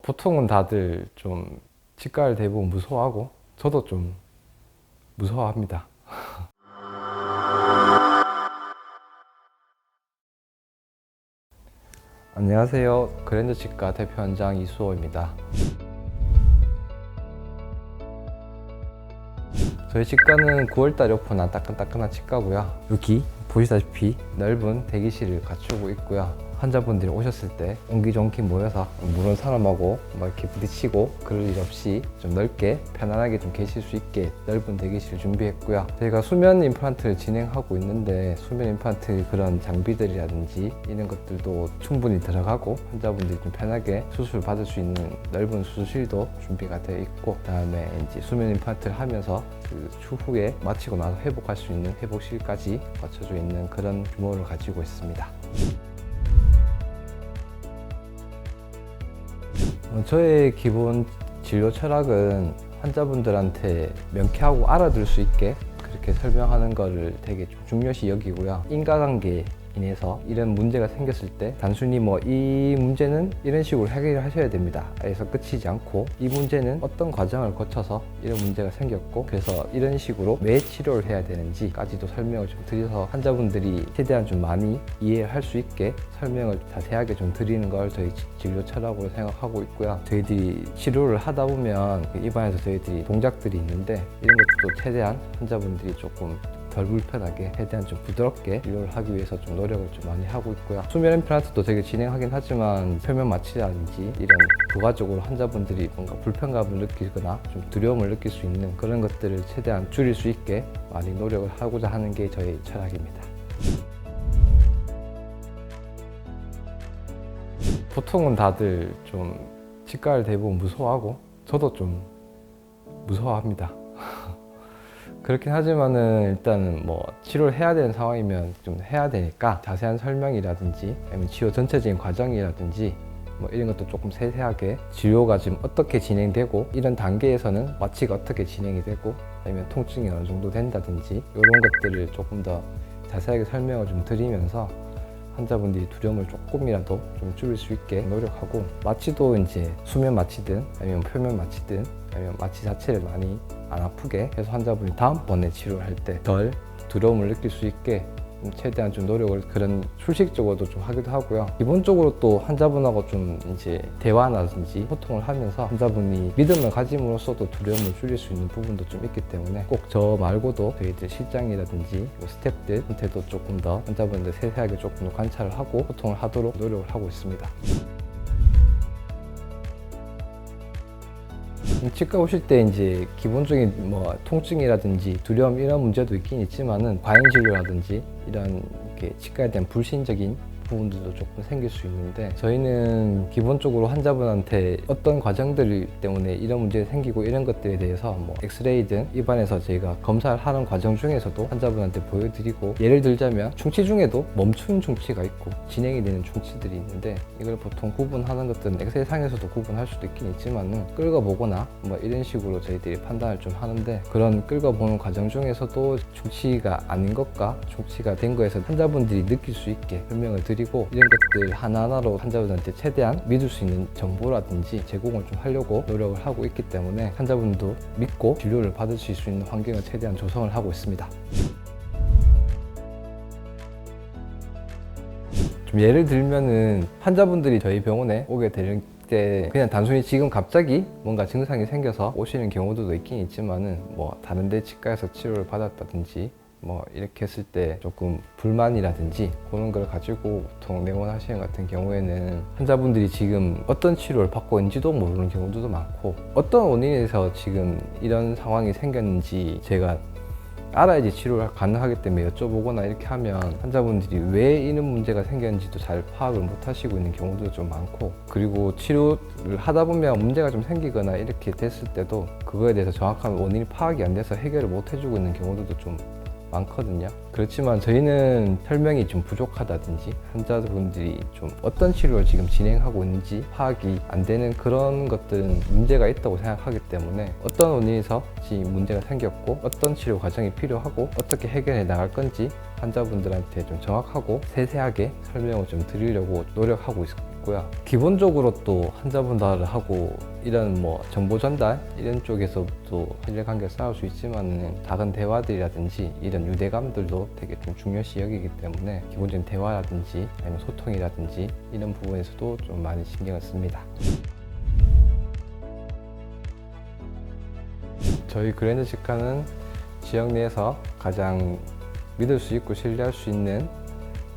보통은 다들 좀 치과를 대부분 무서워하고 저도 좀 무서워합니다. 안녕하세요. 그랜드 치과 대표원장 이수호입니다. 저희 치과는 9월달에 오픈한 따끈따끈한 치과고요. 여기 보시다시피 넓은 대기실을 갖추고 있고요. 환자분들이 오셨을 때 옹기종기 모여서 모르는 사람하고 이렇게 부딪히고 그럴 일 없이 좀 넓게 편안하게 좀 계실 수 있게 넓은 대기실 준비했고요. 저희가 수면 임플란트를 진행하고 있는데 수면 임플란트 그런 장비들이라든지 이런 것들도 충분히 들어가고 환자분들이 좀 편하게 수술 받을 수 있는 넓은 수술실도 준비가 되어 있고, 그다음에 이제 수면 임플란트를 하면서 그 추후에 마치고 나서 회복할 수 있는 회복실까지 갖춰져 있는 그런 규모를 가지고 있습니다. 저의 기본 진료 철학은 환자분들한테 명쾌하고 알아들 수 있게 그렇게 설명하는 것을 되게 좀 중요시 여기고요. 인과관계에 인해서 이런 문제가 생겼을 때 단순히 이 문제는 이런 식으로 해결을 하셔야 됩니다 에서 끝이지 않고, 이 문제는 어떤 과정을 거쳐서 이런 문제가 생겼고 그래서 이런 식으로 왜 치료를 해야 되는지까지도 설명을 좀 드려서 환자분들이 최대한 좀 많이 이해를 할 수 있게 설명을 자세하게 좀 드리는 걸 저희 진료 철학으로 생각하고 있고요. 저희들이 치료를 하다 보면 입안에서 저희들이 동작들이 있는데 이런 것도 최대한 환자분들이 조금 덜 불편하게 최대한 좀 부드럽게 진료를 하기 위해서 좀 노력을 좀 많이 하고 있고요. 수면 임플란트도 되게 진행하긴 하지만 표면 마취라든지 이런 부가적으로 환자분들이 뭔가 불편감을 느끼거나 좀 두려움을 느낄 수 있는 그런 것들을 최대한 줄일 수 있게 많이 노력을 하고자 하는 게 저희 철학입니다. 보통은 다들 좀 치과를 대부분 무서워하고 저도 좀 무서워합니다. 그렇긴 하지만은 일단은 치료를 해야 되는 상황이면 좀 해야 되니까 자세한 설명이라든지 아니면 치료 전체적인 과정이라든지 이런 것도 조금 세세하게 치료가 지금 어떻게 진행되고 이런 단계에서는 마취가 어떻게 진행이 되고 아니면 통증이 어느 정도 된다든지 이런 것들을 조금 더 자세하게 설명을 좀 드리면서 환자분들이 두려움을 조금이라도 좀 줄일 수 있게 노력하고, 마취도 이제 수면 마취든 아니면 표면 마취든 아니면 마취 자체를 많이 안 아프게 해서 환자분이 다음번에 치료를 할 때 덜 두려움을 느낄 수 있게 최대한 좀 노력을 그런 수식적으로도 좀 하기도 하고요. 기본적으로 또 환자분하고 좀 이제 대화라든지 소통을 하면서 환자분이 믿음을 가짐으로써도 두려움을 줄일 수 있는 부분도 좀 있기 때문에 꼭 저 말고도 저희들 실장이라든지 스태프들한테도 조금 더 환자분들 세세하게 조금 더 관찰을 하고 소통을 하도록 노력을 하고 있습니다. 치과 오실 때 이제 기본적인 통증이라든지 두려움 이런 문제도 있긴 있지만은 과잉 진료라든지 이런 치과에 대한 불신적인 부분들도 조금 생길 수 있는데, 저희는 기본적으로 환자분한테 어떤 과정들 때문에 이런 문제가 생기고 이런 것들에 대해서 엑스레이든 입안에서 저희가 검사를 하는 과정 중에서도 환자분한테 보여드리고, 예를 들자면 충치 중에도 멈춘 충치가 있고 진행이 되는 충치들이 있는데 이걸 보통 구분하는 것들은 엑스레이 상에서도 구분할 수도 있긴 있지만은 끌어보거나 이런 식으로 저희들이 판단을 좀 하는데, 그런 끌어보는 과정 중에서도 충치가 아닌 것과 충치가 된 거에서 환자분들이 느낄 수 있게 설명을 드리고 이런 것들 하나하나로 환자분한테 최대한 믿을 수 있는 정보라든지 제공을 좀 하려고 노력을 하고 있기 때문에 환자분도 믿고 진료를 받으실 수 있는 환경을 최대한 조성을 하고 있습니다. 좀 예를 들면은 환자분들이 저희 병원에 오게 되는 때 그냥 단순히 지금 갑자기 뭔가 증상이 생겨서 오시는 경우도 있긴 있지만은 다른 데 치과에서 치료를 받았다든지 이렇게 했을 때 조금 불만이라든지 그런 걸 가지고 보통 내원하시는 같은 경우에는 환자분들이 지금 어떤 치료를 받고 있는지도 모르는 경우도 많고, 어떤 원인에서 지금 이런 상황이 생겼는지 제가 알아야지 치료가 가능하기 때문에 여쭤보거나 이렇게 하면 환자분들이 왜 이런 문제가 생겼는지도 잘 파악을 못 하시고 있는 경우도 좀 많고, 그리고 치료를 하다 보면 문제가 좀 생기거나 이렇게 됐을 때도 그거에 대해서 정확한 원인이 파악이 안 돼서 해결을 못 해주고 있는 경우들도 좀 많거든요. 그렇지만 저희는 설명이 좀 부족하다든지 환자분들이 좀 어떤 치료를 지금 진행하고 있는지 파악이 안 되는 그런 것들은 문제가 있다고 생각하기 때문에 어떤 원인에서 문제가 생겼고 어떤 치료 과정이 필요하고 어떻게 해결해 나갈 건지 환자분들한테 좀 정확하고 세세하게 설명을 좀 드리려고 노력하고 있습니다. 있고요. 기본적으로 또 환자분들을 하고 이런 뭐 정보 전달 이런 쪽에서도 신뢰관계를 쌓을 수 있지만은 작은 대화들이라든지 이런 유대감들도 되게 좀 중요시 여기기 때문에 기본적인 대화라든지 아니면 소통이라든지 이런 부분에서도 좀 많이 신경을 씁니다. 저희 그랜드 치과는 지역 내에서 가장 믿을 수 있고 신뢰할 수 있는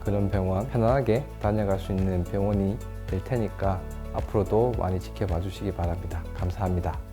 그런 병원, 편안하게 다녀갈 수 있는 병원이 될 테니까 앞으로도 많이 지켜봐 주시기 바랍니다. 감사합니다.